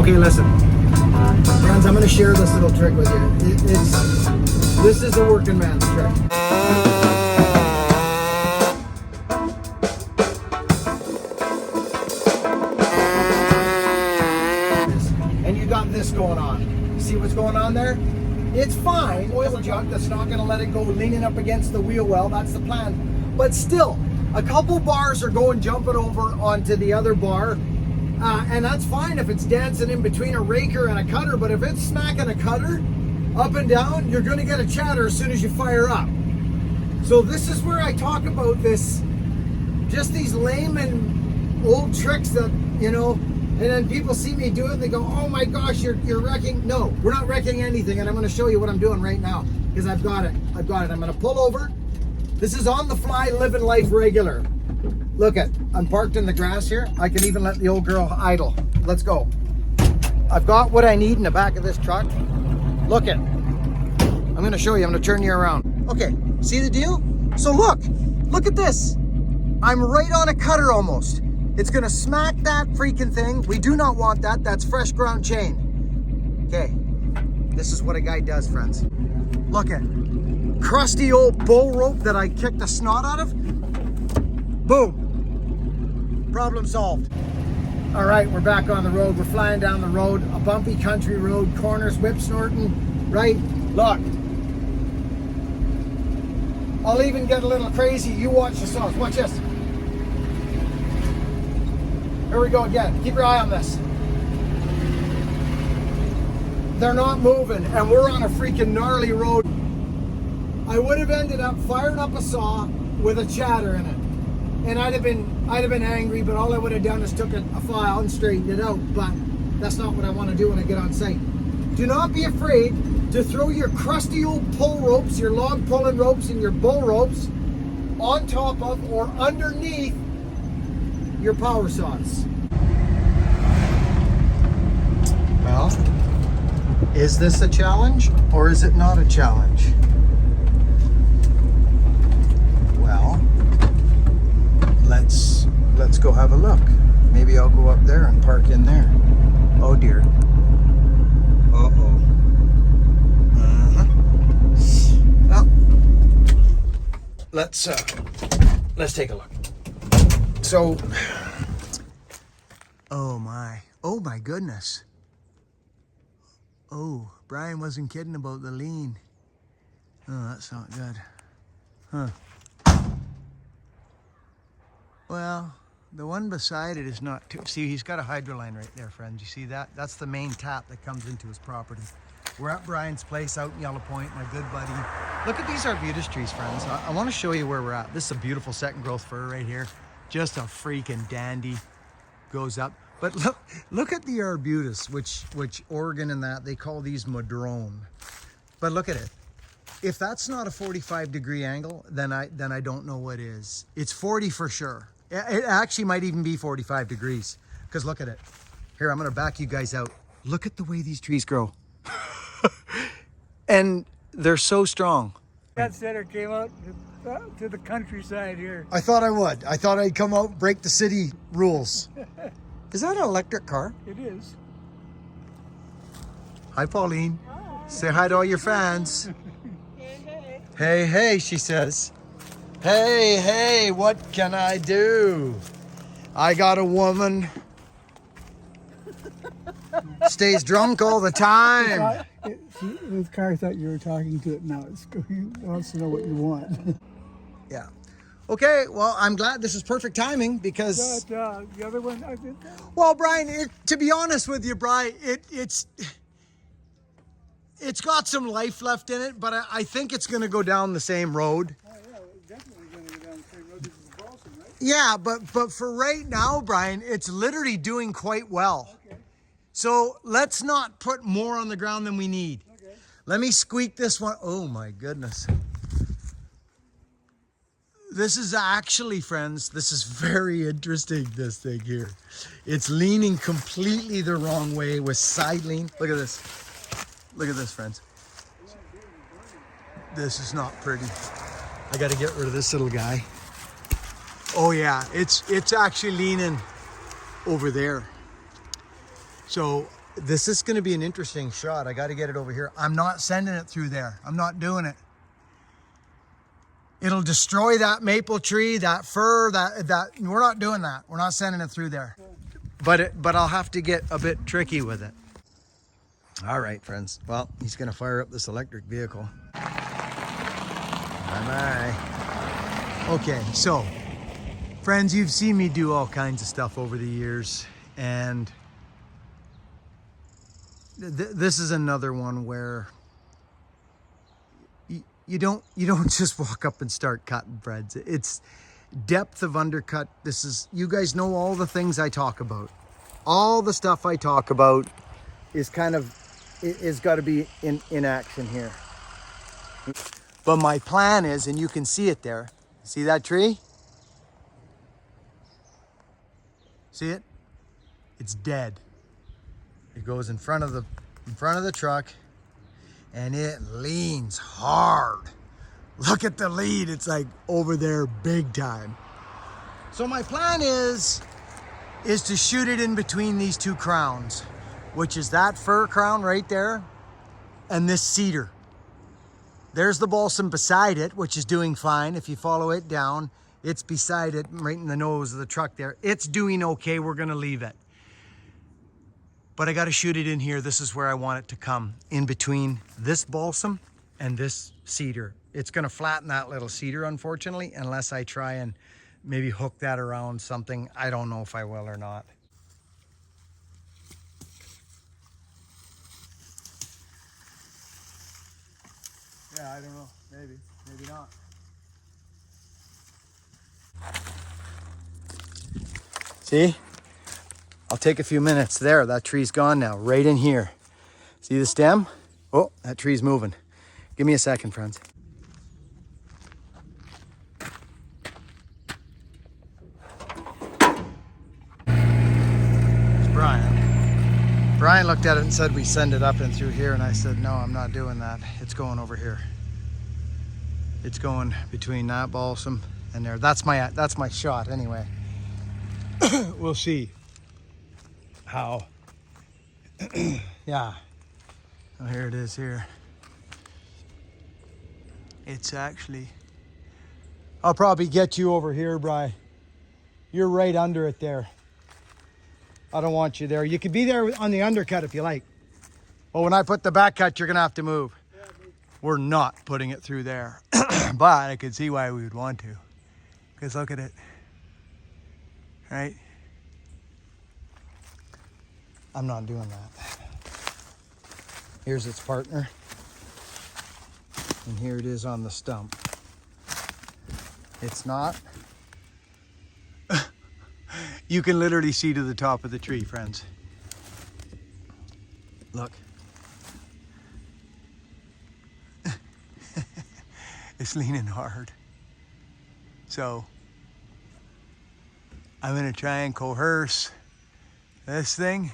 Okay, listen. Friends, I'm going to share this little trick with you. This is a working man's trick. And you got this going on. See what's going on there? It's fine. Oil jug that's not going to let it go leaning up against the wheel well. That's the plan. But still, a couple bars are going jumping over onto the other bar. And that's fine if it's dancing in between a raker and a cutter, but if it's smacking a cutter up and down, you're going to get a chatter as soon as you fire up. So this is where I talk about this, just these lame and old tricks that, you know, and then people see me do it and they go, oh my gosh, you're wrecking. No, we're not wrecking anything, and I'm going to show you what I'm doing right now, because I've got it. I'm going to pull over. This is on the fly, living life regular. Look at, I'm parked in the grass here. I can even let the old girl idle. Let's go. I've got what I need in the back of this truck. Look at, I'm gonna show you, I'm gonna turn you around. Okay, see the deal? So look at this. I'm right on a cutter almost. It's gonna smack that freaking thing. We do not want that, that's fresh ground chain. Okay, this is what a guy does, friends. Look at, crusty old bull rope that I kicked the snot out of. Boom. Problem solved. All right, we're back on the road. We're flying down the road, a bumpy country road, corners, whip snorting, right? Look. I'll even get a little crazy. You watch yourselves. Watch this. Here we go again. Keep your eye on this. They're not moving, and we're on a freaking gnarly road. I would have ended up firing up a saw with a chatter in it. And I'd have been angry, but all I would have done is took a file and straightened it out. But that's not what I want to do when I get on site. Do not be afraid to throw your crusty old pull ropes, your log pulling ropes and your bull ropes on top of or underneath your power saws. Well, is this a challenge or is it not a challenge? Well, let's go have a look. Maybe I'll go up there and park in there. Oh dear. Uh-oh. Well, let's take a look. So, oh my goodness. Oh, Brian wasn't kidding about the lean. Oh, that's not good. Huh. Well, the one beside it is not too... See, he's got a hydro line right there, friends. You see that? That's the main tap that comes into his property. We're at Brian's place out in Yellow Point, my good buddy. Look at these arbutus trees, friends. I want to show you where we're at. This is a beautiful second growth fir right here. Just a freaking dandy. Goes up. But look at the arbutus, which Oregon and that, they call these madrone. But look at it. If that's not a 45-degree angle, then I don't know what is. It's 40 for sure. It actually might even be 45 degrees, because look at it. Here, I'm going to back you guys out. Look at the way these trees grow. And they're so strong. That setter came out to the countryside here. I thought I would. I thought I'd come out, break the city rules. Is that an electric car? It is. Hi, Pauline. Hi. Say hi to all your fans. Hey, hey, she says. Hey, hey, what can I do? I got a woman. Stays drunk all the time. The car thought you were talking to it. Now it wants to know what you want. Yeah. Okay, well, I'm glad this is perfect timing because... the other one, I did that. Well, Brian, to be honest with you, Brian, it's got some life left in it, but I think it's going to go down the same road. Oh, yeah, it's definitely going to go down the same road. This is Boston, right? Yeah, but for right now, Brian, it's literally doing quite well. Okay. So let's not put more on the ground than we need. Okay. Let me squeak this one. Oh, my goodness. This is actually, friends, this is very interesting, this thing here. It's leaning completely the wrong way with side lean. Look at this. Look at this, friends. This is not pretty. I got to get rid of this little guy. Oh yeah, it's actually leaning over there. So This is going to be an interesting shot. I got to get it over here. I'm not sending it through there. I'm not doing it. It'll destroy that maple tree, that fir, that we're not doing that. We're not sending it through there. But I'll have to get a bit tricky with it. All right, friends. Well, he's going to fire up this electric vehicle. Bye-bye. Okay, so friends, you've seen me do all kinds of stuff over the years, and this is another one where you don't just walk up and start cutting, friends. It's depth of undercut. This is, you guys know all the things I talk about. All the stuff I talk about is kind of, is got to be in action here. But my plan is, and you can see it there. See that tree? See it? It's dead. It goes in front of the truck, and it leans hard. Look at the lead. It's like over there big time. So my plan is to shoot it in between these two crowns, which is that fir crown right there and this cedar. There's the balsam beside it, which is doing fine. If you follow it down, it's beside it, right in the nose of the truck there. It's doing okay. We're gonna leave it. But I gotta shoot it in here. This is where I want it to come, in between this balsam and this cedar. It's gonna flatten that little cedar, unfortunately, unless I try and maybe hook that around something. I don't know if I will or not. Yeah, I don't know, maybe not. See? I'll take a few minutes there. That tree's gone now, right in here. See the stem? Oh, that tree's moving. Give me a second, friends. It's Brian. Brian looked at it and said we send it up and through here, and I said, no, I'm not doing that. It's going over here. It's going between that balsam and there. That's my shot anyway. We'll see how. Yeah. Oh, here it is here. It's actually, I'll probably get you over here, Bri. You're right under it there. I don't want you there. You could be there on the undercut if you like. But when I put the back cut, you're gonna have to move. We're not putting it through there. But I could see why we would want to. Because look at it. Right? I'm not doing that. Here's its partner. And here it is on the stump. It's not. You can literally see to the top of the tree, friends. Look. It's leaning hard. So I'm gonna try and coerce this thing.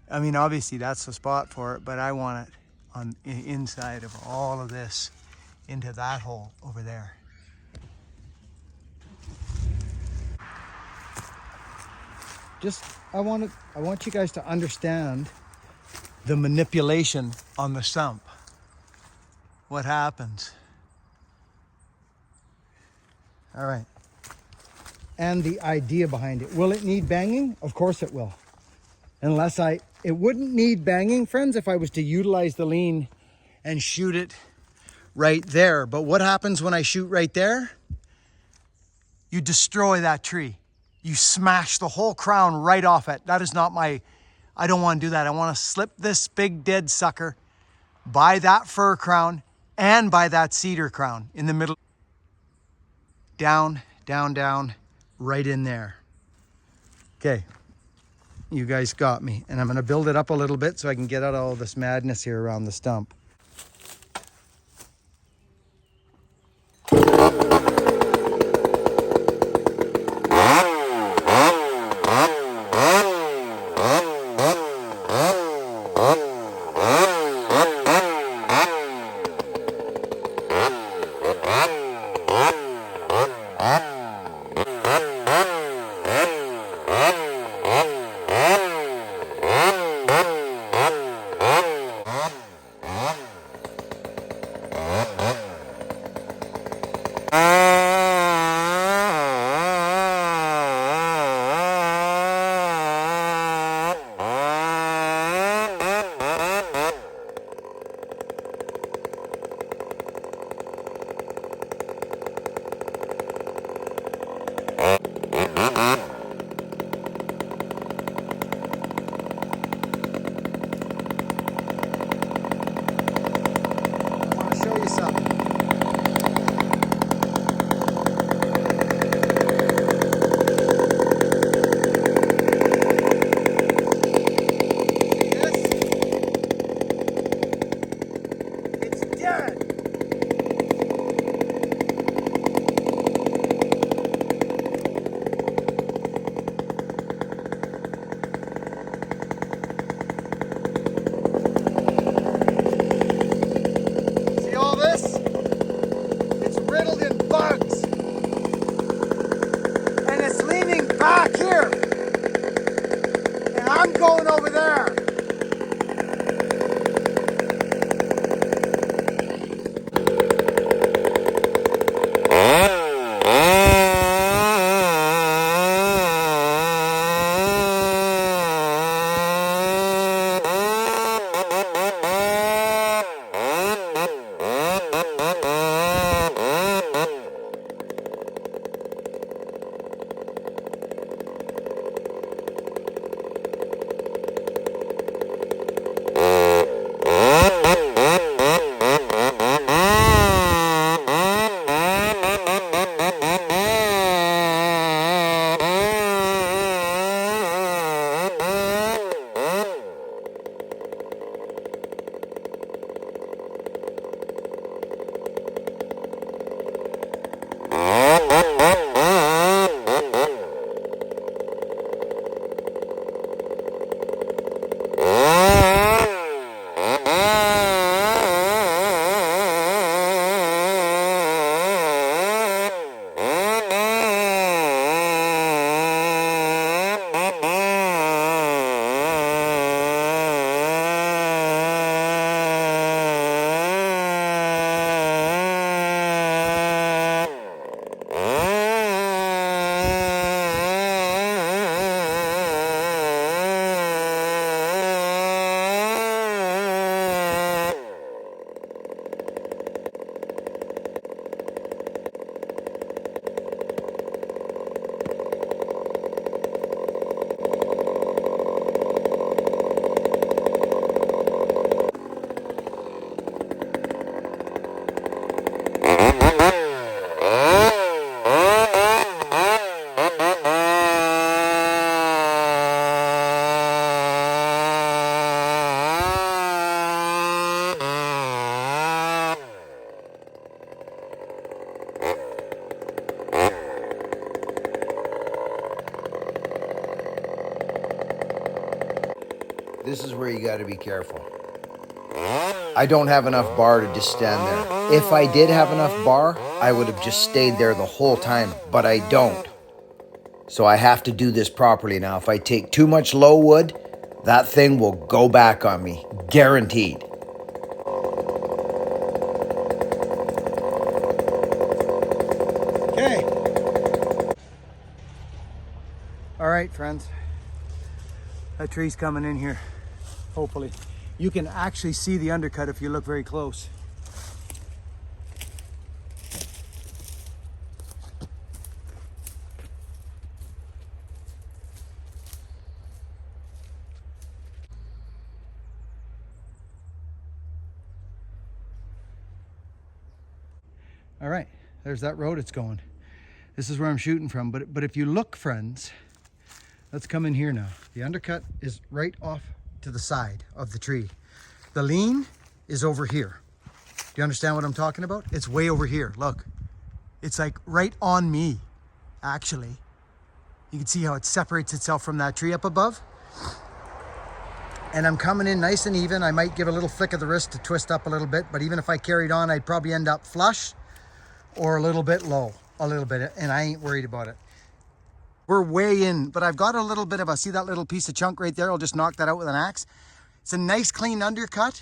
I mean, obviously that's the spot for it, but I want it on inside of all of this into that hole over there. Just, I want you guys to understand the manipulation on the stump. What happens? All right. And the idea behind it. Will it need banging? Of course it will. It wouldn't need banging, friends, if I was to utilize the lean and shoot it right there. But what happens when I shoot right there? You destroy that tree. You smash the whole crown right off it. That is not I don't want to do that. I want to slip this big dead sucker by that fir crown and by that cedar crown in the middle. Down, down, down, right in there. Okay. You guys got me. And I'm going to build it up a little bit so I can get out all this madness here around the stump. going over there. This is where you got to be careful. I don't have enough bar to just stand there. If I did have enough bar, I would have just stayed there the whole time, but I don't. So I have to do this properly now. If I take too much low wood, that thing will go back on me, guaranteed. Okay. All right, friends. That tree's coming in here, hopefully. You can actually see the undercut if you look very close. All right, there's that road it's going. This is where I'm shooting from, but if you look, friends, let's come in here now. The undercut is right off to the side of the tree. The lean is over here. Do you understand what I'm talking about? It's way over here, look. It's like right on me, actually. You can see how it separates itself from that tree up above. And I'm coming in nice and even. I might give a little flick of the wrist to twist up a little bit, but even if I carried on, I'd probably end up flush or a little bit low, a little bit, and I ain't worried about it. We're way in, but I've got a little bit of a, see that little piece of chunk right there? I'll just knock that out with an axe. It's a nice clean undercut.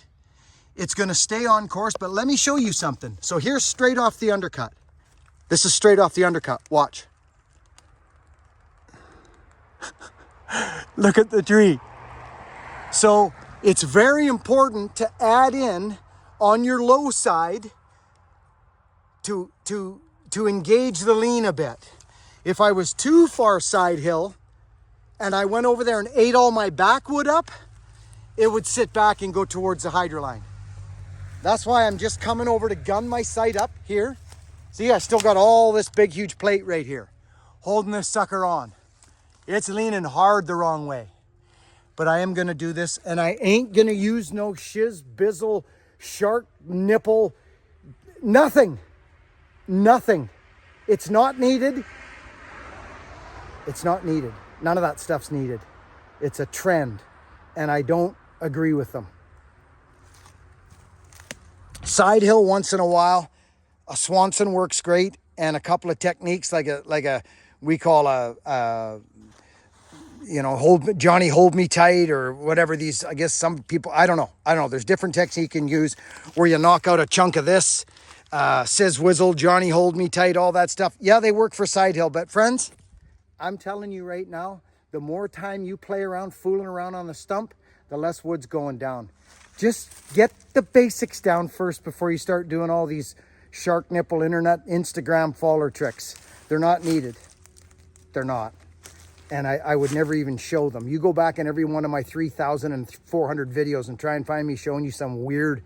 It's gonna stay on course, but let me show you something. So here's straight off the undercut. This is straight off the undercut, watch. Look at the tree. So it's very important to add in on your low side to engage the lean a bit. If I was too far side hill and I went over there and ate all my backwood up, it would sit back and go towards the hydro line. That's why I'm just coming over to gun my sight up here. See, I still got all this big, huge plate right here, holding this sucker on. It's leaning hard the wrong way. But I am gonna do this, and I ain't gonna use no shiz, bizzle, shark nipple, nothing. Nothing. It's not needed. It's not needed. None of that stuff's needed. It's a trend, and I don't agree with them. Side hill once in a while. A Swanson works great, and a couple of techniques like we call a you know, Johnny hold me tight or whatever these, I guess some people, I don't know. There's different techniques you can use where you knock out a chunk of this, Sizz Whizzle, Johnny hold me tight, all that stuff. Yeah, they work for side hill, but friends, I'm telling you right now, the more time you play around, fooling around on the stump, the less wood's going down. Just get the basics down first before you start doing all these shark nipple internet Instagram faller tricks. They're not needed. They're not. And I would never even show them. You go back in every one of my 3,400 videos and try and find me showing you some weird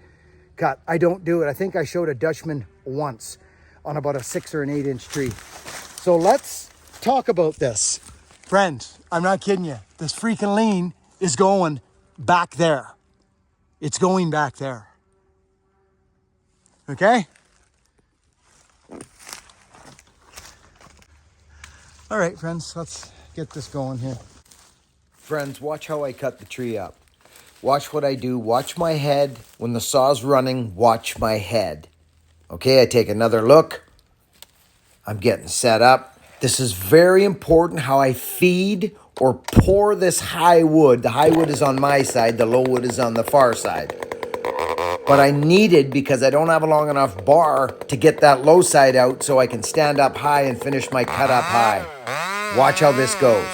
cut. I don't do it. I think I showed a Dutchman once on about a 6 or an 8 inch tree. So let's talk about this. Friends, I'm not kidding you. This freaking lean is going back there. It's going back there. Okay? All right, friends, let's get this going here. Friends, watch how I cut the tree up. Watch what I do. Watch my head. When the saw's running, watch my head. Okay, I take another look. I'm getting set up. This is very important how I feed or pour this high wood. The high wood is on my side. The low wood is on the far side. But I needed, because I don't have a long enough bar, to get that low side out so I can stand up high and finish my cut up high. Watch how this goes.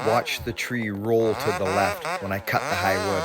Watch the tree roll to the left when I cut the high wood.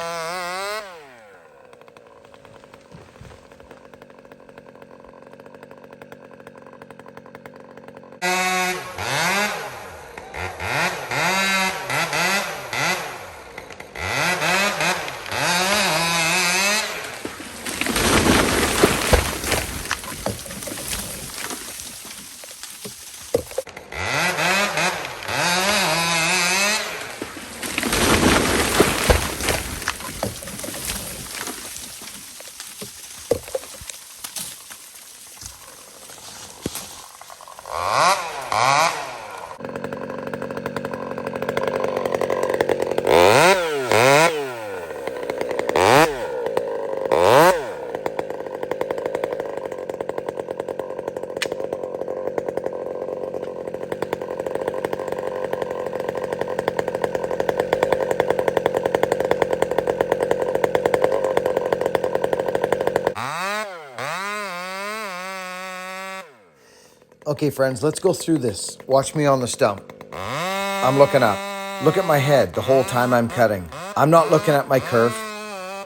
Okay, friends, let's go through this. Watch me on the stump. I'm looking up. Look at my head the whole time I'm cutting. I'm not looking at my kerf.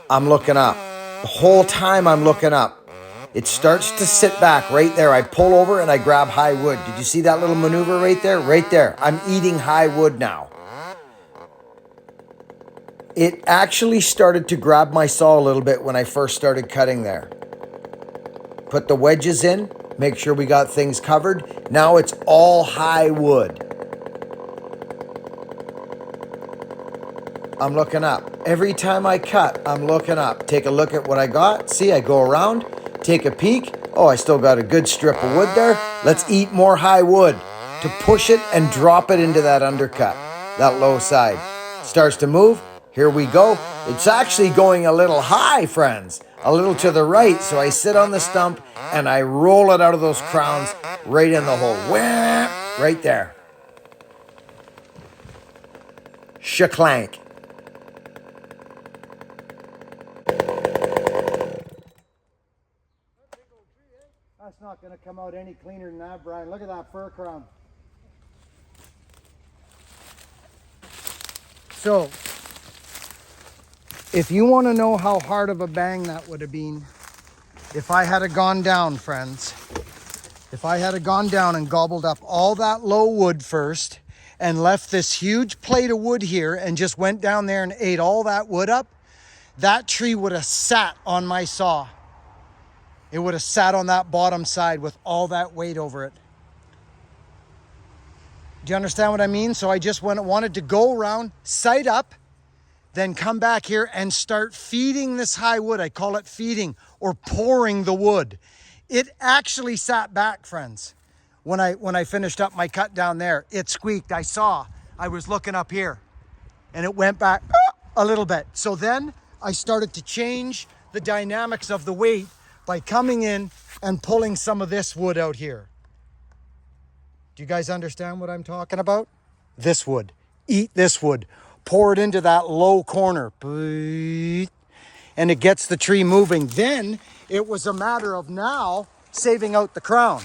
I'm looking up. The whole time I'm looking up. It starts to sit back right there. I pull over and I grab high wood. Did you see that little maneuver right there? Right there. I'm eating high wood now. It actually started to grab my saw a little bit when I first started cutting there. Put the wedges in. Make sure we got things covered. Now it's all high wood. I'm looking up. Every time I cut, I'm looking up. Take a look at what I got. See, I go around, take a peek. Oh, I still got a good strip of wood there. Let's eat more high wood to push it and drop it into that undercut, that low side. Starts to move. Here we go. It's actually going a little high, friends. A little to the right. So I sit on the stump and I roll it out of those crowns right in the hole. Wham! Right there. Shaklank. That's not going to come out any cleaner than that, Brian. Look at that fir crown. So, if you want to know how hard of a bang that would have been, if I had gone down, friends, if I had gone down and gobbled up all that low wood first and left this huge plate of wood here and just went down there and ate all that wood up, that tree would have sat on my saw. It would have sat on that bottom side with all that weight over it. Do you understand what I mean? So I just wanted to go around, sight up, then come back here and start feeding this high wood. I call it feeding or pouring the wood. It actually sat back, friends. When I finished up my cut down there, it squeaked. I was looking up here and it went back a little bit. So then I started to change the dynamics of the weight by coming in and pulling some of this wood out here. Do you guys understand what I'm talking about? This wood. Eat this wood. Pour it into that low corner. And it gets the tree moving. Then it was a matter of now saving out the crown.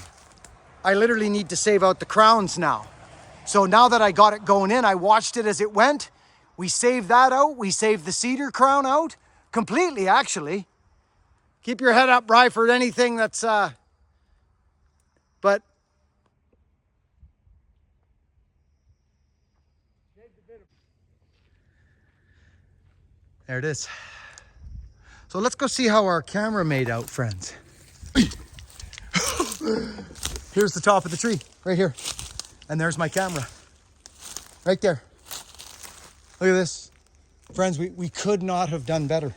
I literally need to save out the crowns now. So now that I got it going in, I watched it as it went. We saved that out. We saved the cedar crown out. Completely, actually. Keep your head up, Bri, for anything that's, but. There it is. So let's go see how our camera made out, friends. Here's the top of the tree, right here. And there's my camera. Right there. Look at this. Friends, we could not have done better.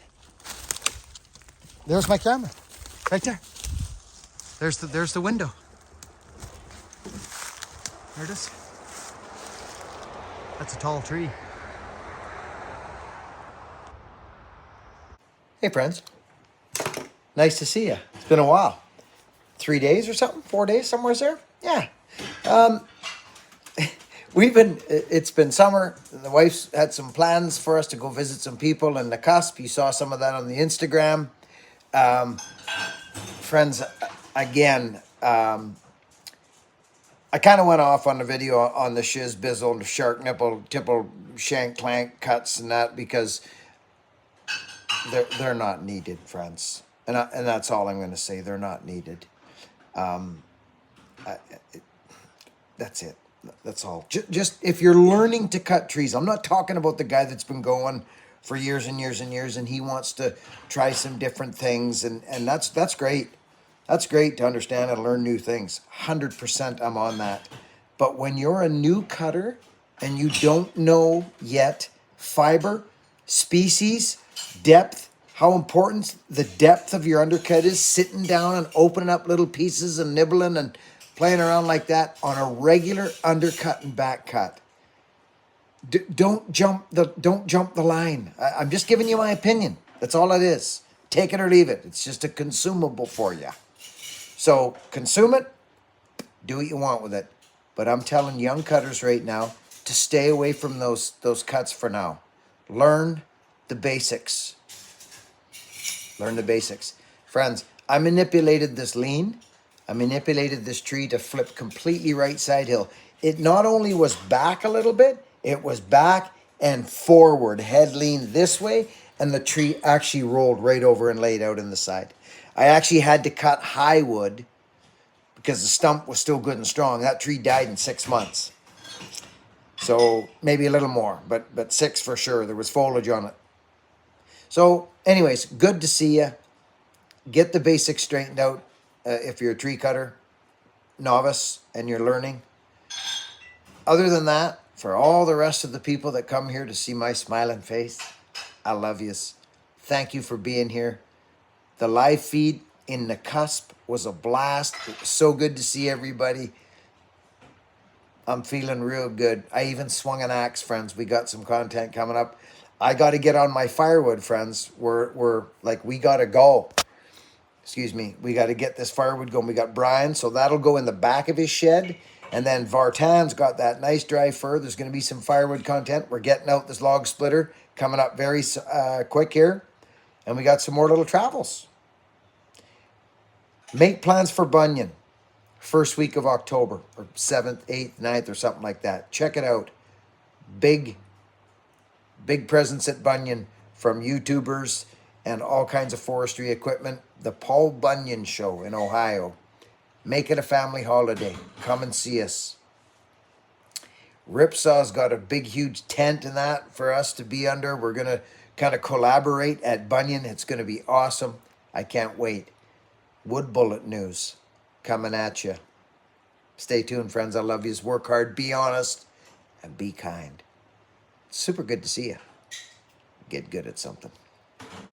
There's my camera, right there. There's the window. There it is. That's a tall tree. Hey friends, nice to see you. It's been a while. 3 days or something? 4 days, somewhere there? Yeah. It's been summer. The wife's had some plans for us to go visit some people in the cusp. You saw some of that on the Instagram. Friends, again, I kind of went off on the video on the shiz bizzle, the shark nipple, tipple, shank clank cuts and that because they're not needed, friends. And that's all I'm going to say. They're not needed. That's it. That's all. Just if you're learning to cut trees, I'm not talking about the guy that's been going for years and years and years and he wants to try some different things and that's great. That's great to understand and learn new things. 100% I'm on that. But when you're a new cutter and you don't know yet fiber, species, depth, how important the depth of your undercut is, sitting down and opening up little pieces and nibbling and playing around like that on a regular undercut and back cut. Don't jump the line. I'm just giving you my opinion. That's all it is. Take it or leave it. It's just a consumable for you. So consume it, do what you want with it. But I'm telling young cutters right now to stay away from those cuts for now. Learn the basics. Learn the basics. Friends, I manipulated this lean. I manipulated this tree to flip completely right side hill. It not only was back a little bit, it was back and forward, head lean this way, and the tree actually rolled right over and laid out in the side. I actually had to cut high wood because the stump was still good and strong. That tree died in 6 months. So maybe a little more, but 6 for sure. There was foliage on it. So anyways, good to see you. Get the basics straightened out if you're a tree cutter, novice, and you're learning. Other than that, for all the rest of the people that come here to see my smiling face, I love yous. Thank you for being here. The live feed in the cusp was a blast. It was so good to see everybody. I'm feeling real good. I even swung an axe, friends. We got some content coming up. I got to get on my firewood, friends. We got to go. Excuse me. We got to get this firewood going. We got Brian, so that'll go in the back of his shed. And then Vartan's got that nice dry fir. There's going to be some firewood content. We're getting out this log splitter coming up very quick here. And we got some more little travels. Make plans for Bunyan. First week of October, or 7th, 8th, 9th, or something like that. Check it out. Big presence at Bunyan from YouTubers and all kinds of forestry equipment. The Paul Bunyan Show in Ohio. Make it a family holiday. Come and see us. Ripsaw's got a big, huge tent in that for us to be under. We're going to kind of collaborate at Bunyan. It's going to be awesome. I can't wait. Wood Bullet News coming at you. Stay tuned, friends. I love you. Work hard, be honest, and be kind. Super good to see you. Get good at something.